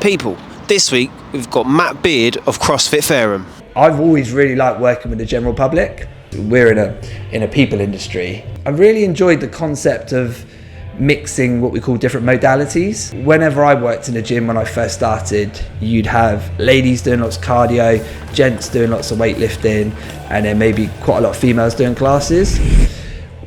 People, this week we've got Matt Beard of CrossFit Fareham. I've always really liked working with the general public. We're in a people industry. I've really enjoyed the concept of mixing what we call different modalities. Whenever I worked in a gym when I first started, you'd have ladies doing lots of cardio, gents doing lots of weightlifting, and then maybe quite a lot of females doing classes.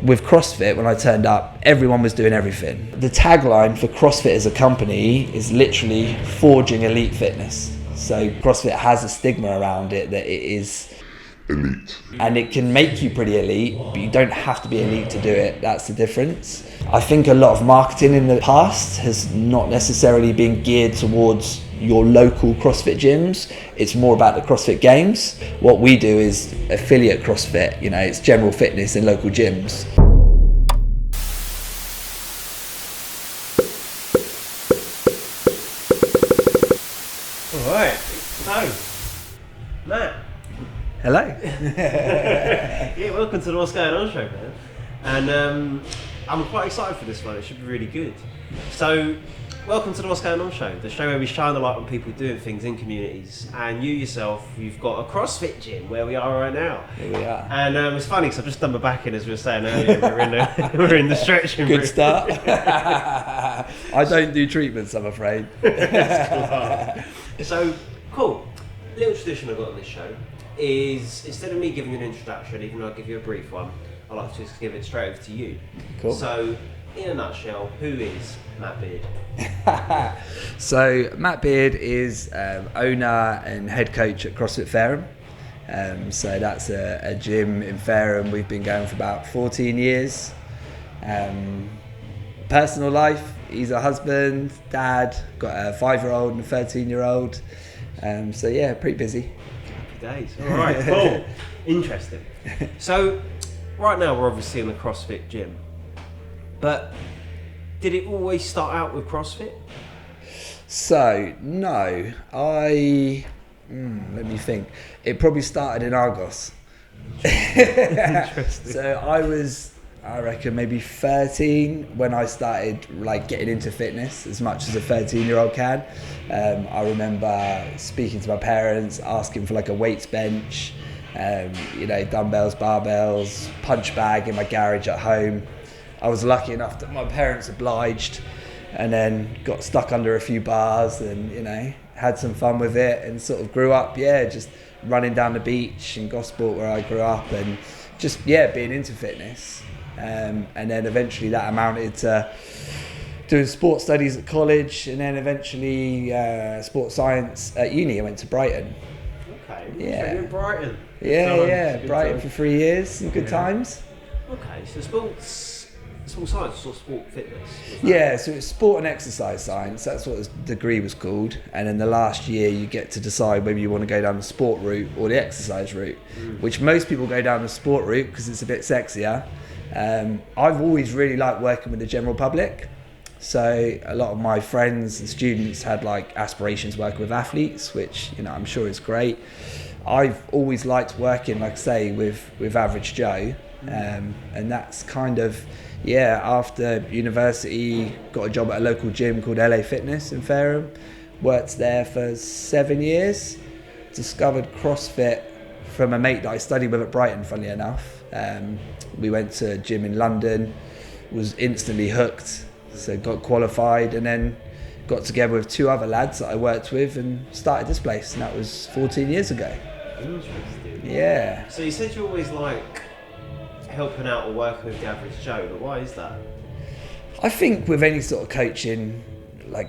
With CrossFit, when I turned up, everyone was doing everything. The tagline for CrossFit as a company is literally forging elite fitness. So CrossFit has a stigma around it that it is elite. And it can make you pretty elite, but you don't have to be elite to do it. That's the difference. I think a lot of marketing in the past has not necessarily been geared towards your local CrossFit gyms. It's more about the CrossFit Games. What we do is affiliate CrossFit, it's general fitness in local gyms. All right, so Matt. Hello. Yeah, welcome to the What's Going On show, man. And I'm quite excited for this one. It should be really good. So, welcome to the What's Going On show, the show where we shine the light on people doing things in communities. And you yourself, you've got a CrossFit gym where we are right now. Here we are. And it's funny because I've just done my back in, as we were saying earlier. We're in the stretching room. Good start. I don't do treatments, I'm afraid. So, cool. Little tradition I've got on this show is, instead of me giving you an introduction, even though I'll give you a brief one, I like to just give it straight over to you. Cool. So, in a nutshell, who is Matt Beard? So, Matt Beard is owner and head coach at CrossFit Fareham. So that's a gym in Fareham. We've been going for about 14 years. Personal life, he's a husband, dad, got a 5-year-old and a 13-year-old. So yeah, pretty busy. Happy days. All right, cool. Interesting. So, right now we're obviously in the CrossFit gym, but did it always start out with CrossFit? So, no, let me think. It probably started in Argos. Interesting. So I reckon maybe 13 when I started getting into fitness as much as a 13-year-old can. I remember speaking to my parents, asking for a weights bench, dumbbells, barbells, punch bag in my garage at home. I was lucky enough that my parents obliged, and then got stuck under a few bars and had some fun with it, and sort of grew up just running down the beach in Gosport where I grew up, and just being into fitness. And then eventually that amounted to doing sports studies at college, and then eventually sports science at uni. I went to Brighton. Okay. Yeah. So you're in Brighton. Yeah. Brighton for 3 years. Some good times. Okay. So sports science or sport fitness? Yeah, so it's sport and exercise science. That's what the degree was called. And in the last year, you get to decide whether you want to go down the sport route or the exercise route, which most people go down the sport route because it's a bit sexier. I've always really liked working with the general public. So a lot of my friends and students had aspirations working with athletes, which I'm sure is great. I've always liked working, like I say, with average Joe, and that's kind of after university, got a job at a local gym called LA Fitness in Fareham. Worked there for 7 years. Discovered CrossFit from a mate that I studied with at Brighton, funnily enough. We went to a gym in London, was instantly hooked, so got qualified, and then got together with 2 other lads that I worked with and started this place, and that was 14 years ago. Interesting. Yeah. So you said you always helping out or working with the average Joe, but why is that? I think with any sort of coaching,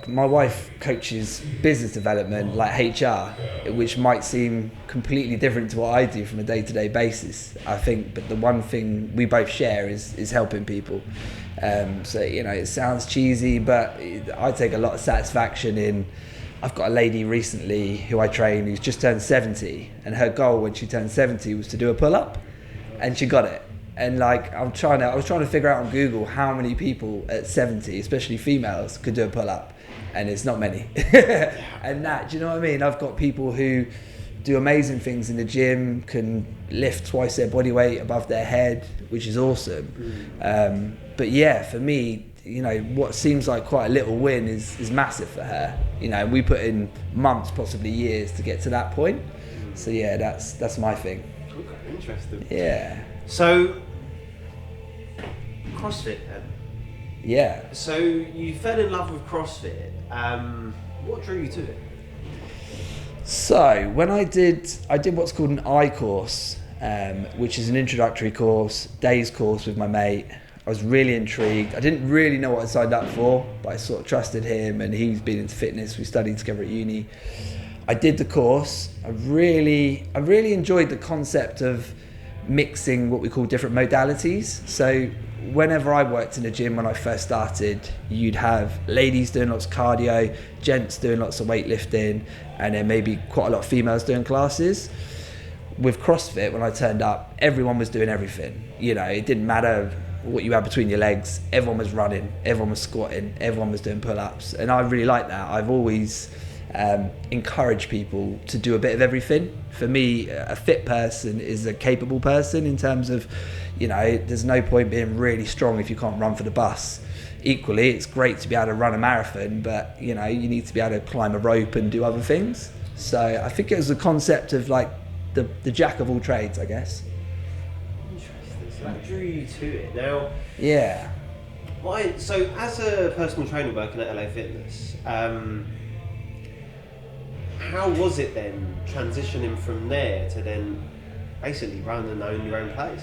my wife coaches business development, HR, which might seem completely different to what I do from a day-to-day basis, I think, but the one thing we both share is helping people. So, it sounds cheesy, but I take a lot of satisfaction in, I've got a lady recently who I train who's just turned 70, and her goal when she turned 70 was to do a pull-up, and she got it. And I was trying to figure out on Google how many people at 70, especially females, could do a pull-up, and it's not many. And that, do you know what I mean? I've got people who do amazing things in the gym, can lift twice their body weight above their head, which is awesome. But for me, what seems like quite a little win is massive for her. We put in months, possibly years, to get to that point. So yeah, that's my thing. Okay, interesting. Yeah. So, CrossFit then? Yeah. So you fell in love with CrossFit. What drew you to it? So when I did what's called an I course, which is an introductory course, days course with my mate. I was really intrigued. I didn't really know what I signed up for, but I sort of trusted him, and he's been into fitness. We studied together at uni. I did the course. I really enjoyed the concept of mixing what we call different modalities. So whenever I worked in a gym when I first started, you'd have ladies doing lots of cardio, gents doing lots of weightlifting, and then maybe quite a lot of females doing classes. With CrossFit, when I turned up, everyone was doing everything. It didn't matter what you had between your legs. Everyone was running, everyone was squatting, everyone was doing pull-ups, and I really like that. I've always encouraged people to do a bit of everything. For me, a fit person is a capable person in terms of, there's no point being really strong if you can't run for the bus. Equally, it's great to be able to run a marathon, but you need to be able to climb a rope and do other things. So I think it was the concept of like the jack of all trades, I guess. Interesting. So that drew you to it. Now, yeah. So as a personal trainer working at LA Fitness, how was it then transitioning from there to then basically run and own your own place?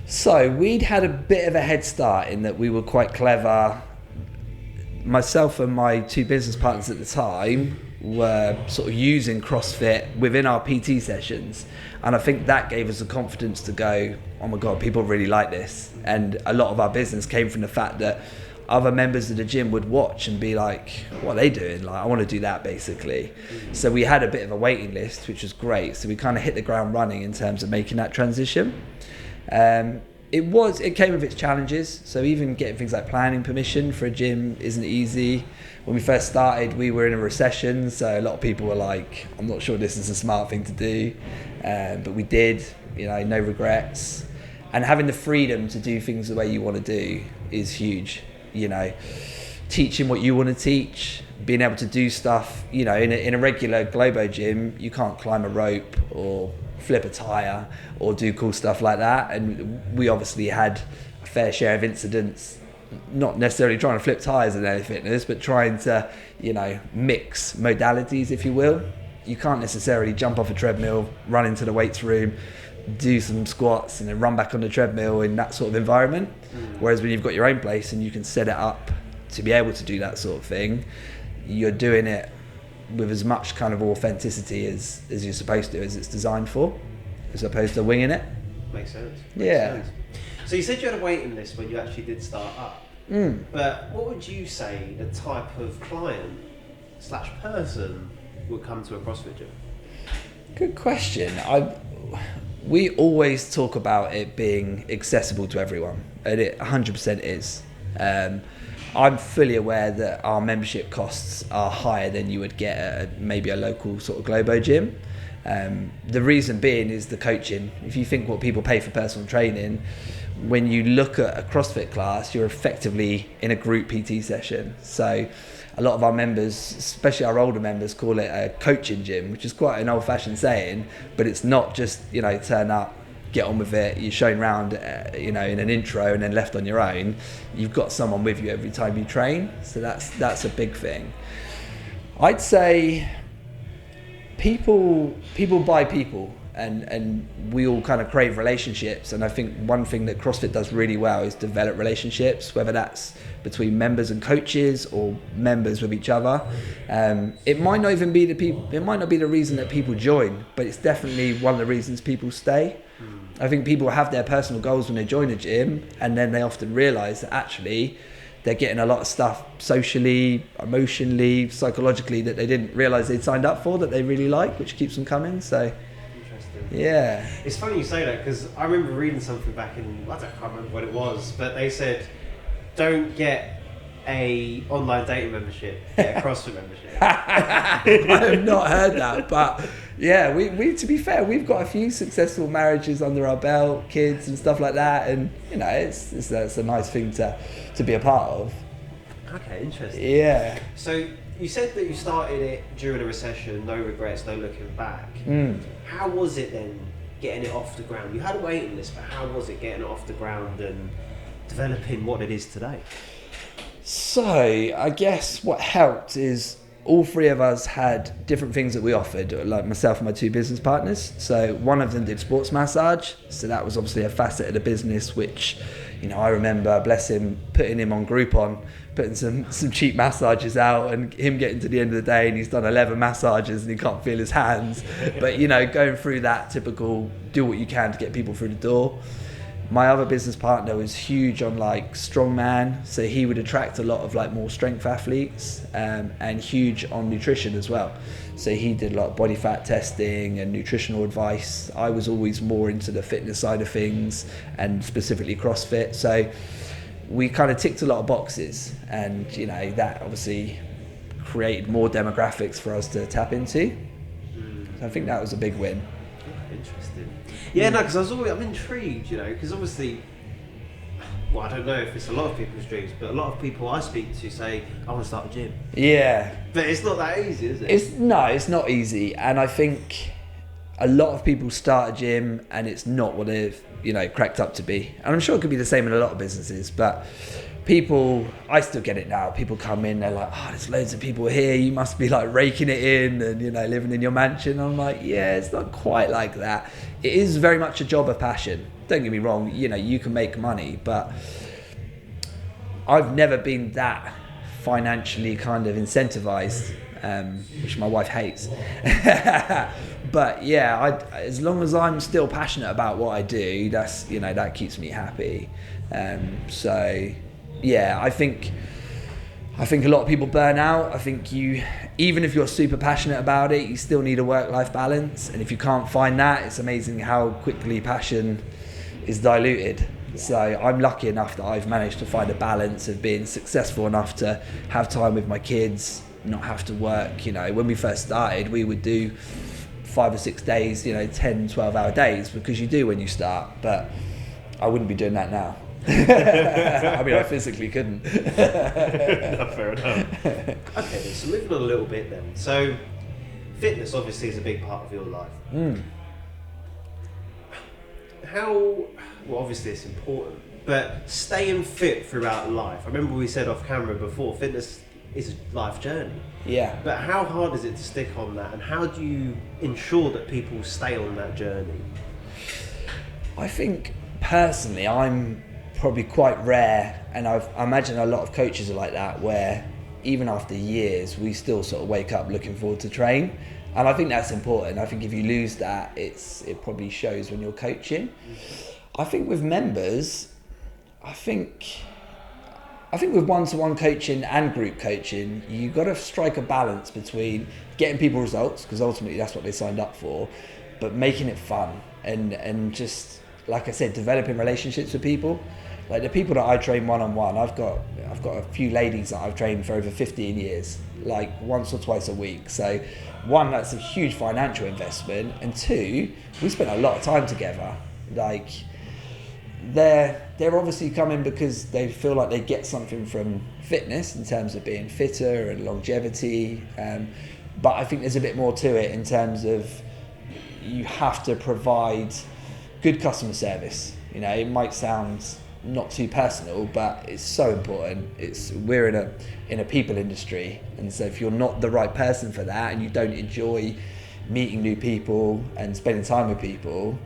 So we'd had a bit of a head start in that we were quite clever. Myself and my two business partners at the time were sort of using CrossFit within our PT sessions, and I think that gave us the confidence to go, oh my God, people really like this. And a lot of our business came from the fact that other members of the gym would watch and be like, what are they doing? Like, I want to do that, basically. So we had a bit of a waiting list, which was great. So we kind of hit the ground running in terms of making that transition. It came with its challenges. So even getting things like planning permission for a gym isn't easy. When we first started, we were in a recession, so a lot of people were like, I'm not sure this is a smart thing to do, but we did, no regrets. And having the freedom to do things the way you want to do is huge. Teaching what you want to teach, being able to do stuff, in a regular Globo gym, you can't climb a rope or flip a tire or do cool stuff like that. And we obviously had a fair share of incidents, not necessarily trying to flip tires in LA Fitness, but trying to, mix modalities, if you will. You can't necessarily jump off a treadmill, run into the weights room, do some squats and then run back on the treadmill in that sort of environment. Whereas when you've got your own place and you can set it up to be able to do that sort of thing, you're doing it with as much kind of authenticity as you're supposed to, as it's designed for, as opposed to winging it. Makes sense. Yeah. Makes sense. So you said you had a waiting list when you actually did start up. But what would you say the type of client / person would come to a CrossFit gym? Good question. We always talk about it being accessible to everyone, and it 100% is. I'm fully aware that our membership costs are higher than you would get at maybe a local sort of Globo gym. The reason being is the coaching. If you think what people pay for personal training, when you look at a CrossFit class, you're effectively in a group PT session. So a lot of our members, especially our older members, call it a coaching gym, which is quite an old-fashioned saying, but it's not just, turn up, get on with it, you're shown around, in an intro and then left on your own. You've got someone with you every time you train, so that's a big thing. I'd say people buy people, and we all kind of crave relationships, and I think one thing that CrossFit does really well is develop relationships, whether that's between members and coaches or members with each other. It might not even be it might not be the reason that people join, but it's definitely one of the reasons people stay. I think people have their personal goals when they join a gym, and then they often realise that actually they're getting a lot of stuff socially, emotionally, psychologically that they didn't realise they'd signed up for, that they really like, which keeps them coming. So interesting. Yeah. It's funny you say that, because I remember reading something back in, I can't remember what it was, but they said, don't get a online dating membership, get a CrossFit membership. I have not heard that, but Yeah, we to be fair, we've got a few successful marriages under our belt, kids and stuff like that, and you know, it's a nice thing to be a part of. Okay, interesting. Yeah. So you said that you started it during a recession, no regrets, no looking back. How was it then getting it off the ground? You had a waiting list, but how was it getting it off the ground and developing what it is today? So I guess what helped is all three of us had different things that we offered, like myself and my two business partners. So one of them did sports massage, so that was obviously a facet of the business which, you know, I remember, bless him, putting him on Groupon, putting some cheap massages out, and him getting to the end of the day and he's done 11 massages and he can't feel his hands. But, you know, going through that typical do what you can to get people through the door. My other business partner was huge on like strongman, so he would attract a lot of like more strength athletes, and huge on nutrition as well. So he did a lot of body fat testing and nutritional advice. I was always more into the fitness side of things and specifically CrossFit. So we kind of ticked a lot of boxes, and you know, that obviously created more demographics for us to tap into. So I think that was a big win. Interesting. Yeah, no, because I'm intrigued, you know, because obviously, well, I don't know if it's a lot of people's dreams, but a lot of people I speak to say, I want to start a gym. Yeah. But it's not that easy, is it? It's not easy, and I think a lot of people start a gym and it's not what they've, you know, cracked up to be. And I'm sure it could be the same in a lot of businesses, but people, I still get it now. People come in, they're like, oh, there's loads of people here. You must be like raking it in and, you know, living in your mansion. I'm like, yeah, it's not quite like that. It is very much a job of passion. Don't get me wrong, you know, you can make money, but I've never been that financially kind of incentivized, which my wife hates. But yeah, as long as I'm still passionate about what I do, that's, you know, that keeps me happy. So yeah, I think a lot of people burn out. I think even if you're super passionate about it, you still need a work-life balance. And if you can't find that, it's amazing how quickly passion is diluted. So I'm lucky enough that I've managed to find a balance of being successful enough to have time with my kids, not have to work. You know, when we first started, we would do 5 or 6 days, you know, 10, 12-hour days, because you do when you start. But I wouldn't be doing that now. I mean, I physically couldn't. No, fair enough. Okay, so moving on a little bit then. So, fitness obviously is a big part of your life. Well, obviously it's important, but staying fit throughout life. I remember we said off camera before, fitness is a life journey. Yeah. But how hard is it to stick on that, and how do you ensure that people stay on that journey? I think personally, I'm probably quite rare, and I imagine a lot of coaches are like that, where even after years we still sort of wake up looking forward to train, and I think that's important. I think if you lose that, it probably shows when you're coaching. I think with members, I think with one-to-one coaching and group coaching, you've got to strike a balance between getting people results, because ultimately that's what they signed up for, but making it fun and just, like I said, developing relationships with people. Like the people that I train one-on-one, I've got a few ladies that I've trained for over 15 years, like once or twice a week. So one, that's a huge financial investment, and two, we spend a lot of time together. Like they're obviously coming because they feel like they get something from fitness in terms of being fitter and longevity, but I think there's a bit more to it in terms of you have to provide good customer service. You know, it might sound not too personal, but it's so important. We're in a people industry, and so if you're not the right person for that and you don't enjoy meeting new people and spending time with people,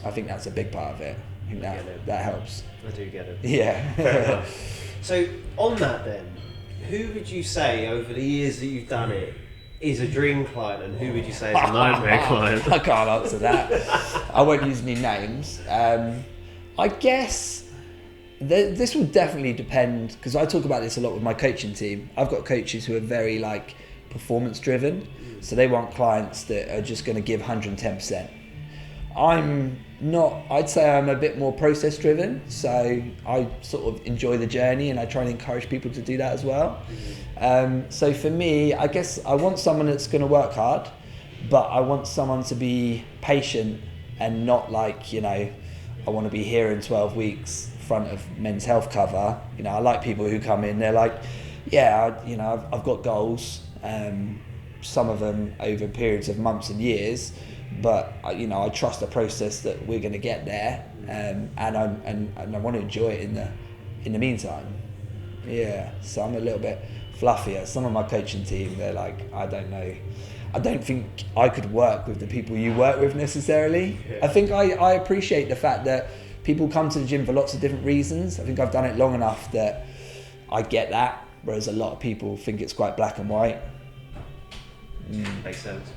I think that's a big part of it. I think that helps. I do get it. Yeah. Fair enough. So on that then, who would you say over the years that you've done it is a dream client, and who would you say is a nightmare client? I can't answer that. I won't use any names. I guess this will definitely depend, because I talk about this a lot with my coaching team. I've got coaches who are very like performance driven, so they want clients that are just going to give 110%. I'm not. I'd say I'm a bit more process driven, so I sort of enjoy the journey and I try and encourage people to do that as well. So for me, I guess I want someone that's going to work hard, but I want someone to be patient and not like, I want to be here in 12 weeks front of Men's Health cover. I like people who come in, they're like, I've got goals, some of them over periods of months and years, but I trust the process that we're going to get there, and I want to enjoy it in the meantime. Yeah, so I'm a little bit fluffier. Some of my coaching team, they're like, I don't know, I don't think I could work with the people you work with necessarily. Yeah. I think I appreciate the fact that people come to the gym for lots of different reasons. I think I've done it long enough that I get that, whereas a lot of people think it's quite black and white. Makes sense.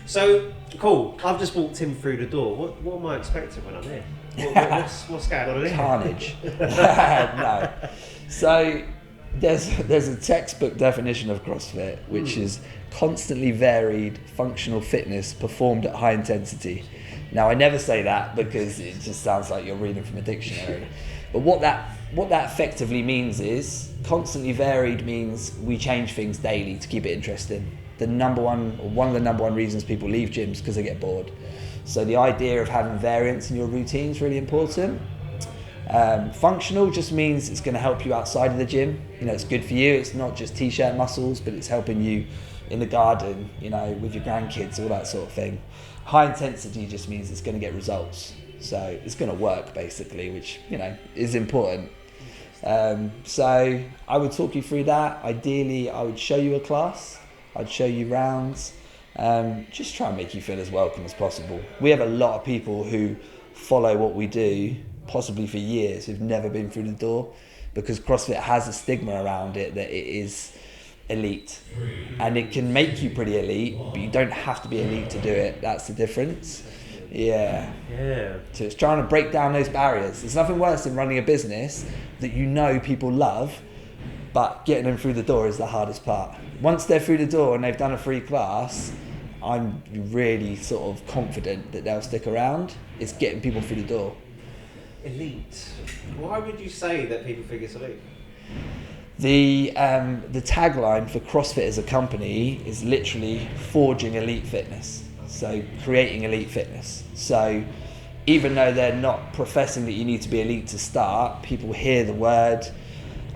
So, cool, I've just walked in through the door. What am I expecting when I'm here? What's going on here? Carnage. No. So, there's a textbook definition of CrossFit, which is constantly varied functional fitness performed at high intensity. Now, I never say that because it just sounds like you're reading from a dictionary. But what that effectively means is constantly varied means we change things daily to keep it interesting. One of the number one reasons people leave gyms because they get bored. So the idea of having variance in your routine is really important. Functional just means it's going to help you outside of the gym. It's good for you. It's not just t-shirt muscles, but it's helping you in the garden, with your grandkids, all that sort of thing. High intensity just means it's going to get results. So it's going to work basically, which, is important. So I would talk you through that. Ideally, I would show you a class. I'd show you rounds. Just try and make you feel as welcome as possible. We have a lot of people who follow what we do, possibly for years, who've never been through the door, because CrossFit has a stigma around it that it is elite, and it can make you pretty elite, but you don't have to be elite to do it. That's the difference. Yeah. So it's trying to break down those barriers. There's nothing worse than running a business that people love, but getting them through the door is the hardest part. Once they're through the door and they've done a free class, I'm really sort of confident that they'll stick around. It's getting people through the door. Elite. Why would you say that people think it's elite? The tagline for CrossFit as a company is literally forging elite fitness. So creating elite fitness. So even though they're not professing that you need to be elite to start, people hear the word.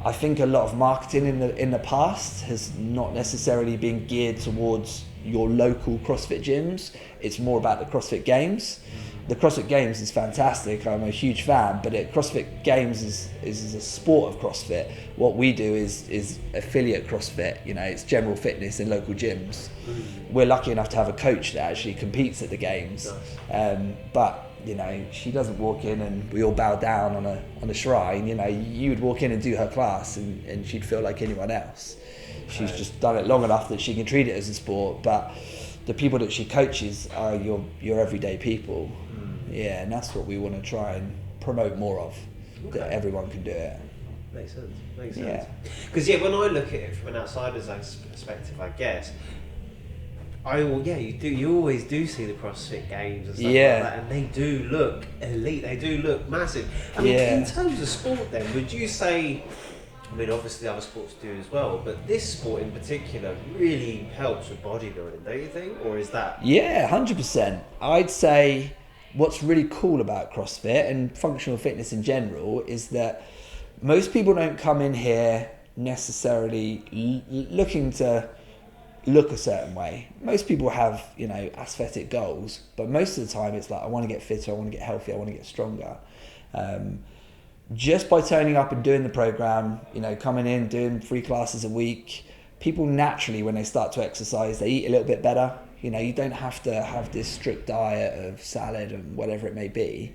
I think a lot of marketing in the past has not necessarily been geared towards your local CrossFit gyms. It's more about the CrossFit Games. The CrossFit Games is fantastic. I'm a huge fan, but CrossFit Games is a sport of CrossFit. What we do is affiliate CrossFit. It's general fitness in local gyms. We're lucky enough to have a coach that actually competes at the games. But she doesn't walk in and we all bow down on a shrine. You would walk in and do her class and she'd feel like anyone else. She's just done it long enough that she can treat it as a sport, but the people that she coaches are your everyday people. Yeah, and that's what we want to try and promote more of, that everyone can do it. Makes sense. Yeah. Because when I look at it from an outsider's perspective, I guess, you always do see the CrossFit Games and stuff like that, and they do look elite, they do look massive. I mean, in terms of sport then, would you say, obviously other sports do as well, but this sport in particular really helps with bodybuilding, don't you think? Or is that... Yeah, 100%. I'd say what's really cool about CrossFit and functional fitness in general is that most people don't come in here necessarily looking to look a certain way. Most people have, aesthetic goals, but most of the time it's like, I want to get fitter, I want to get healthier, I want to get stronger. Just by turning up and doing the program, coming in, doing 3 classes a week, people naturally, when they start to exercise, they eat a little bit better. You don't have to have this strict diet of salad and whatever it may be.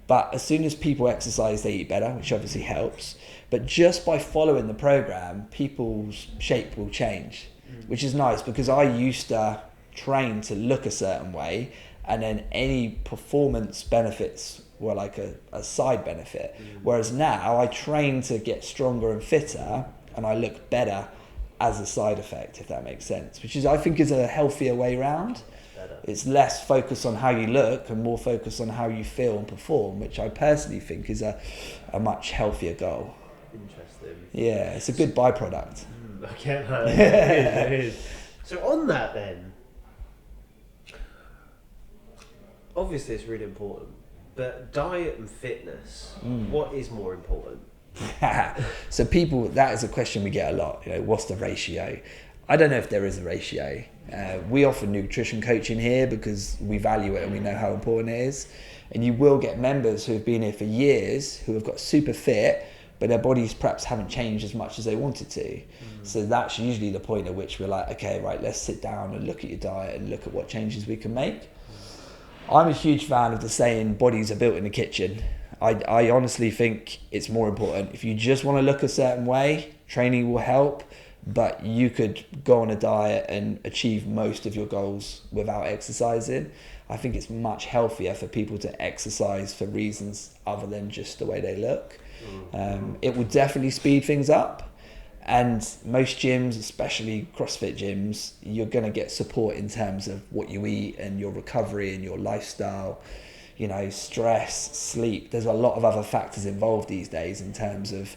But as soon as people exercise, they eat better, which obviously helps. But just by following the program, people's shape will change, which is nice, because I used to train to look a certain way, and then any performance benefits were like a side benefit. Whereas now I train to get stronger and fitter, and I look better as a side effect, if that makes sense, which I think is a healthier way round. It's less focus on how you look and more focus on how you feel and perform, which I personally think is a much healthier goal. Interesting. Yeah, it's a good byproduct. I get that. It is. So on that then, obviously it's really important, but diet and fitness, what is more important? So people, that is a question we get a lot. What's the ratio? I don't know if there is a ratio. We offer nutrition coaching here because we value it and we know how important it is. And you will get members who have been here for years who have got super fit, but their bodies perhaps haven't changed as much as they wanted to. So that's usually the point at which we're like, okay, right, let's sit down and look at your diet and look at what changes we can make. I'm a huge fan of the saying, bodies are built in the kitchen. I honestly think it's more important. If you just want to look a certain way, training will help, but you could go on a diet and achieve most of your goals without exercising. I think it's much healthier for people to exercise for reasons other than just the way they look. It will definitely speed things up. And most gyms, especially CrossFit gyms, you're going to get support in terms of what you eat and your recovery and your lifestyle, stress, sleep. There's a lot of other factors involved these days in terms of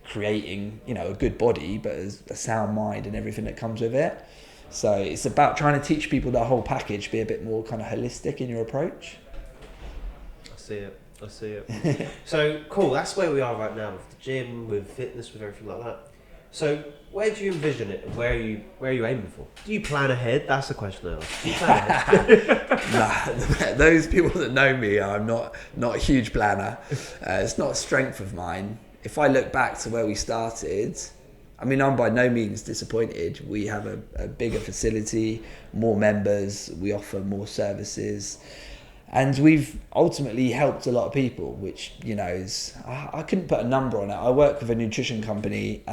creating, a good body, but a sound mind and everything that comes with it. So it's about trying to teach people the whole package, be a bit more kind of holistic in your approach. I see it. So cool, that's where we are right now with the gym, with fitness, with everything like that. So where do you envision it and where are you aiming for? Do you plan ahead? That's the question I ask. Do you plan ahead? Nah, those people that know me, I'm not a huge planner. It's not a strength of mine. If I look back to where we started, I'm by no means disappointed. We have a bigger facility, more members, we offer more services. And we've ultimately helped a lot of people, which, is, I couldn't put a number on it. I work with a nutrition company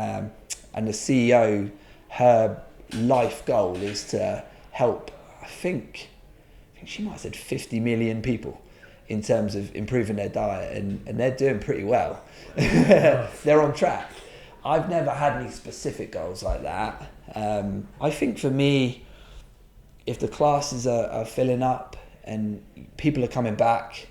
and the CEO, her life goal is to help, I think she might have said 50 million people in terms of improving their diet, and they're doing pretty well. They're on track. I've never had any specific goals like that. I think for me, if the classes are filling up and people are coming back,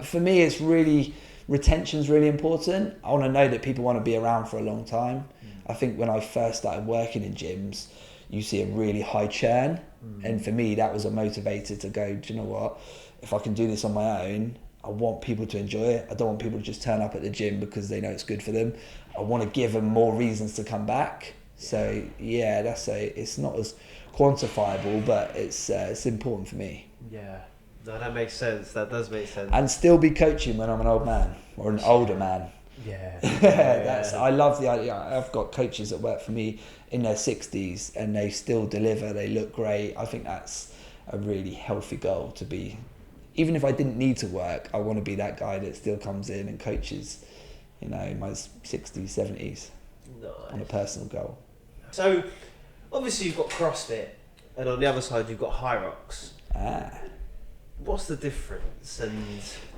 for me it's really, retention's really important. I want to know that people want to be around for a long time. I think when I first started working in gyms, you see a really high churn. And for me, that was a motivator to go, do you know what? If I can do this on my own, I want people to enjoy it. I don't want people to just turn up at the gym because they know it's good for them. I want to give them more reasons to come back. So yeah, it's not as quantifiable, but it's important for me. Yeah. No, that makes sense. That does make sense. And still be coaching when I'm an old man or an older man. Yeah. I love the idea. I've got coaches that work for me in their 60s and they still deliver, they look great. I think that's a really healthy goal to be. Even if I didn't need to work, I want to be that guy that still comes in and coaches, in my 60s, 70s. Nice. On a personal goal. So obviously you've got CrossFit and on the other side you've got Hyrox. What's the difference, and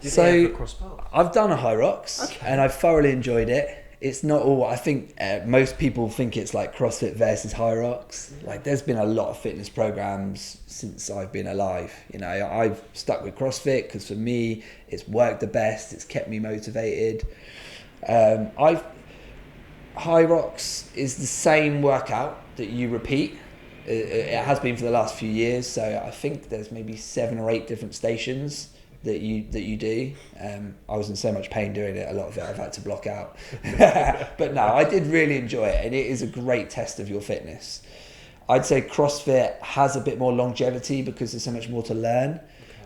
do they ever cross paths? I've done a Hyrox and I've thoroughly enjoyed it. It's not all, I think most people think it's like CrossFit versus Hyrox. Like there's been a lot of fitness programs since I've been alive. I've stuck with CrossFit because for me it's worked the best, it's kept me motivated. Hyrox is the same workout that you repeat. It has been for the last few years, so I think there's maybe 7 or 8 different stations that you do. I was in so much pain doing it, a lot of it I've had to block out. But no, I did really enjoy it, and it is a great test of your fitness. I'd say CrossFit has a bit more longevity because there's so much more to learn.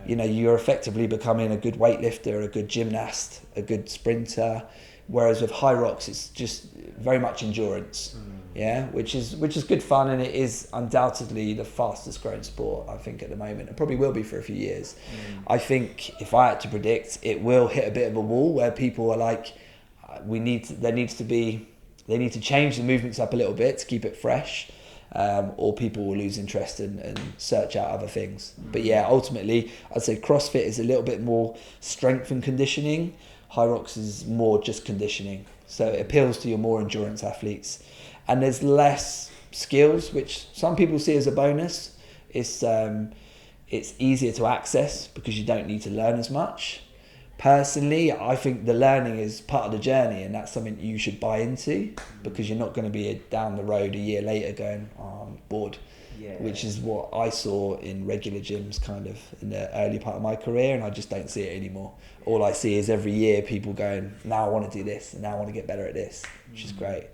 You're effectively becoming a good weightlifter, a good gymnast, a good sprinter, whereas with Hyrox it's just very much endurance. Which is good fun, and it is undoubtedly the fastest growing sport I think at the moment. It probably will be for a few years. I think if I had to predict, it will hit a bit of a wall where people are like, they need to change the movements up a little bit to keep it fresh, or people will lose interest and search out other things. But yeah, ultimately I'd say CrossFit is a little bit more strength and conditioning. Hyrox is more just conditioning, so it appeals to your more endurance athletes. And there's less skills, which some people see as a bonus. It's easier to access because you don't need to learn as much. Personally, I think the learning is part of the journey, and that's something you should buy into because you're not going to be down the road a year later going, oh, I'm bored. which is what I saw in regular gyms kind of in the early part of my career, and I just don't see it anymore. All I see is every year people going, now I want to do this, and now I want to get better at this, which is great.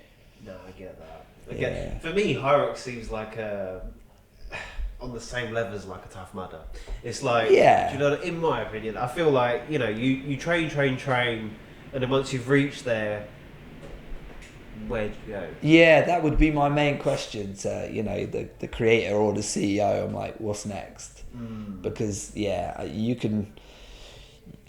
No, I get that. For me, Hyrox seems like on the same level as like a Tough Mudder. It's like, you know, in my opinion, I feel like, you know, you train, and then once you've reached there, where'd you go? Yeah, that would be my main question to, you know, the creator or the CEO. I'm like, what's next? Because you can,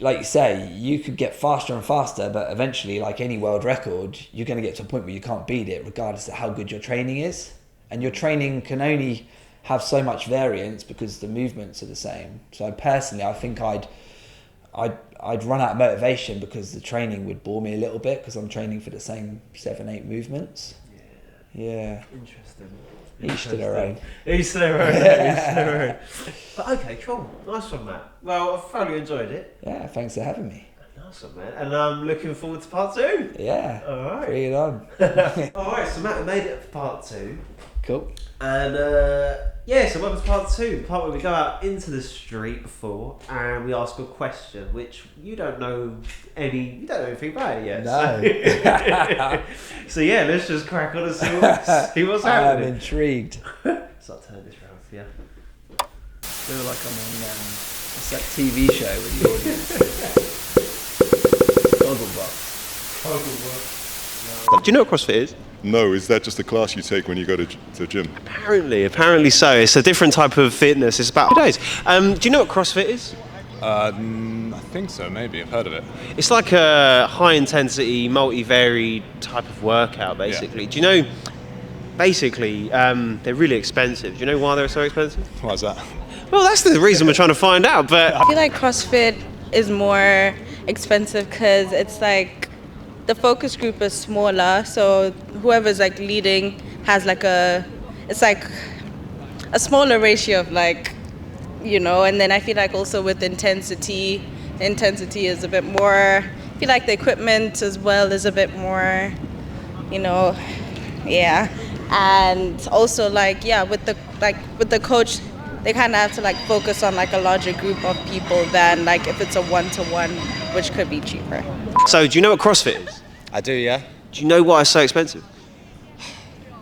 like you say, you could get faster and faster, but eventually, like any world record, you're going to get to a point where you can't beat it, regardless of how good your training is. And your training can only have so much variance because the movements are the same. So personally, I think I'd run out of motivation because the training would bore me a little bit because I'm training for the same 7-8 movements. Yeah. Interesting. Each to their own. Each to their own. But okay, cool. Nice one, Matt. Well, I've thoroughly enjoyed it. Yeah, thanks for having me. Nice one, man. And I'm looking forward to part 2. Yeah. All right. Bring it on. All right, so Matt, we made it for part 2. Cool. And so welcome to part 2, the part where we go out into the street and we ask a question which you don't know anything about it yet. No. So yeah, let's just crack on and see what's happening. I'm intrigued. So I'll turn this round for you. I feel like I'm on what's that TV show with the audience? Do you know what CrossFit is? No, is that just a class you take when you go to the gym? Apparently so. It's a different type of fitness. It's about 2 days. Do you know what CrossFit is? I think so, maybe. I've heard of it. It's like a high-intensity, multi-varied type of workout, basically. Yeah. Do you know, basically, they're really expensive. Do you know why they're so expensive? Why is that? Well, that's the reason we're trying to find out, but... I feel like CrossFit is more expensive because it's like the focus group is smaller, so whoever's like leading has like it's like a smaller ratio of like, you know, and then I feel like also with intensity is a bit more. I feel like the equipment as well is a bit more, you know, and also like with the coach, they kind of have to like focus on like a larger group of people than like if it's a 1-to-1, which could be cheaper. So do you know what CrossFit is? I do, yeah. Do you know why it's so expensive?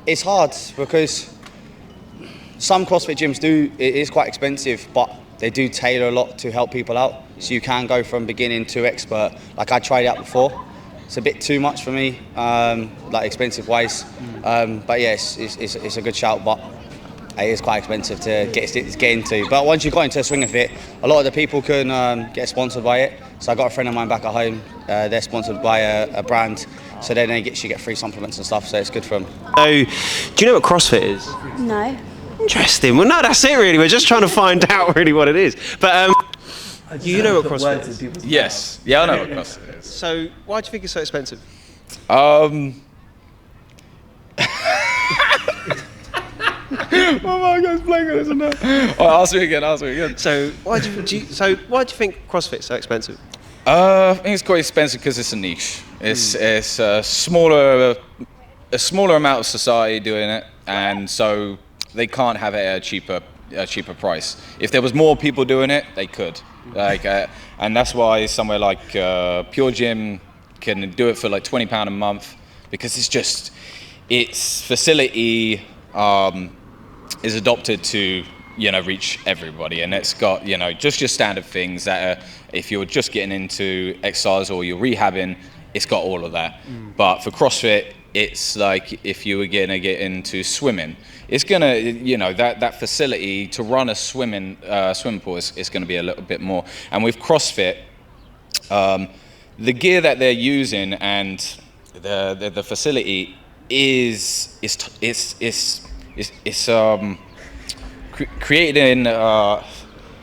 It's hard because some CrossFit gyms it is quite expensive, but they do tailor a lot to help people out. So you can go from beginning to expert. Like I tried it out before. It's a bit too much for me, like expensive wise. But yes, it's a good shout, but it is quite expensive to get into. But once you got into the swing of it, a lot of the people can get sponsored by it. So I got a friend of mine back at home, they're sponsored by a brand, so then they get free supplements and stuff, so it's good for them. So, do you know what CrossFit is? No. Interesting. Well, no, that's it really. We're just trying to find out really what it is. But you know what CrossFit is? Yes. Yeah, I know what CrossFit is. So, why do you think it's so expensive? Oh my God, playing this and that. Oh, ask me again. So, why do you think CrossFit's so expensive? I think it's quite expensive because it's a niche. It's a smaller amount of society doing it, and so they can't have it at a cheaper price. If there was more people doing it, they could. And that's why somewhere like Pure Gym can do it for like £20 a month, because its facility is adopted to reach everybody, and it's got just your standard things that if you're just getting into exercise or you're rehabbing, it's got all of that. But for CrossFit, it's like if you were gonna get into swimming, it's gonna that facility to run a swimming pool is gonna be a little bit more. And with CrossFit, the gear that they're using and the facility is creating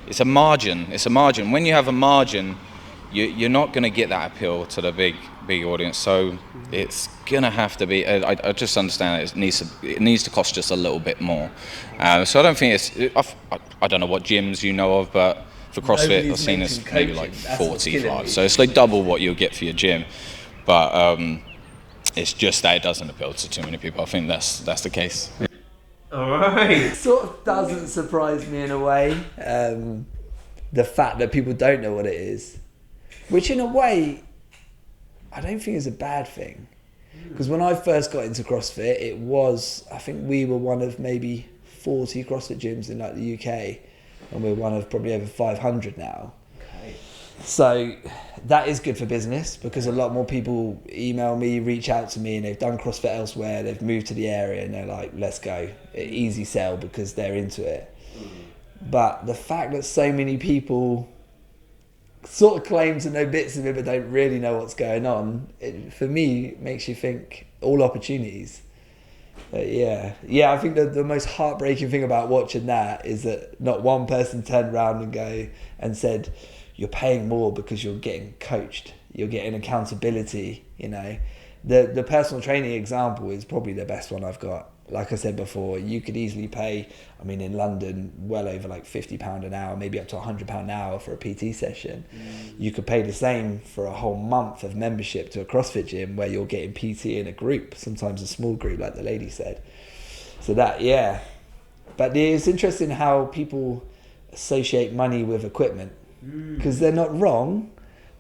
it's a margin. When you have a margin, you're not going to get that appeal to the big audience. So it's gonna have to be. I just understand it needs to cost just a little bit more. So I don't think I don't know what gyms you know of, but for CrossFit I've seen it's maybe like 45. So it's like double what you'll get for your gym. But it's just that it doesn't appeal to too many people. I think that's the case. All right. Sort of doesn't surprise me in a way. The fact that people don't know what it is, which in a way, I don't think is a bad thing. Because when I first got into CrossFit, it was, I think we were one of maybe 40 CrossFit gyms in like the UK, and we're one of probably over 500 now. Okay. So that is good for business, because a lot more people email me, reach out to me, and they've done CrossFit elsewhere, they've moved to the area, and they're like, let's go. Easy sell because they're into it. But the fact that so many people sort of claim to know bits of it but don't really know what's going on, it, for me, makes you think all opportunities. Yeah, I think the most heartbreaking thing about watching that is that not one person turned around and said, you're paying more because you're getting coached, you're getting accountability. You know, the personal training example is probably the best one I've got. Like I said before, you could easily pay, I mean, in London, well over like £50 an hour, maybe up to £100 an hour for a PT session. You could pay the same for a whole month of membership to a CrossFit gym where you're getting PT in a group, sometimes a small group, like the lady said. So that, yeah. But it's interesting how people associate money with equipment, because they're not wrong,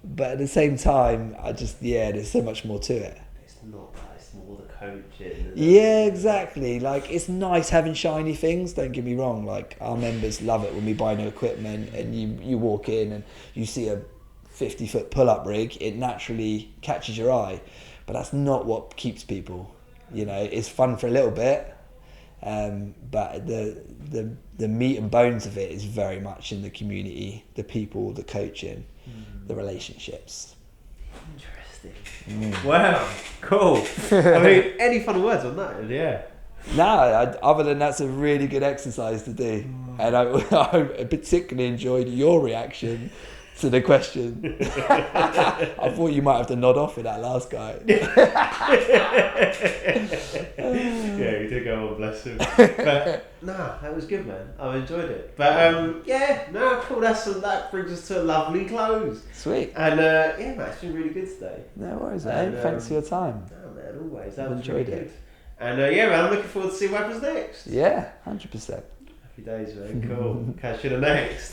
but at the same time, there's so much more to it. It's not that, it's more the coaching. Yeah, exactly. Like, it's nice having shiny things, don't get me wrong. Like, our members love it when we buy new equipment and you walk in and you see a 50-foot pull-up rig, it naturally catches your eye. But that's not what keeps people. You know, it's fun for a little bit, but the meat and bones of it is very much in the community, the people, the coaching, the relationships. Interesting. Wow, cool. I mean, any fun words on that? Yeah. No, other than that's a really good exercise to do. And I particularly enjoyed your reaction to the question. I thought you might have to nod off with that last guy. Yeah, he did go on, bless him. But no, that was good, man. I enjoyed it. But cool. That brings us to a lovely close. Sweet. And man, it's been really good today. No worries, mate. Thanks for your time. No, man, always. That was Enjoyed really it. good. And man, I'm looking forward to see what happens next. Yeah, 100%. Happy days, man. Cool. Catch you in the next.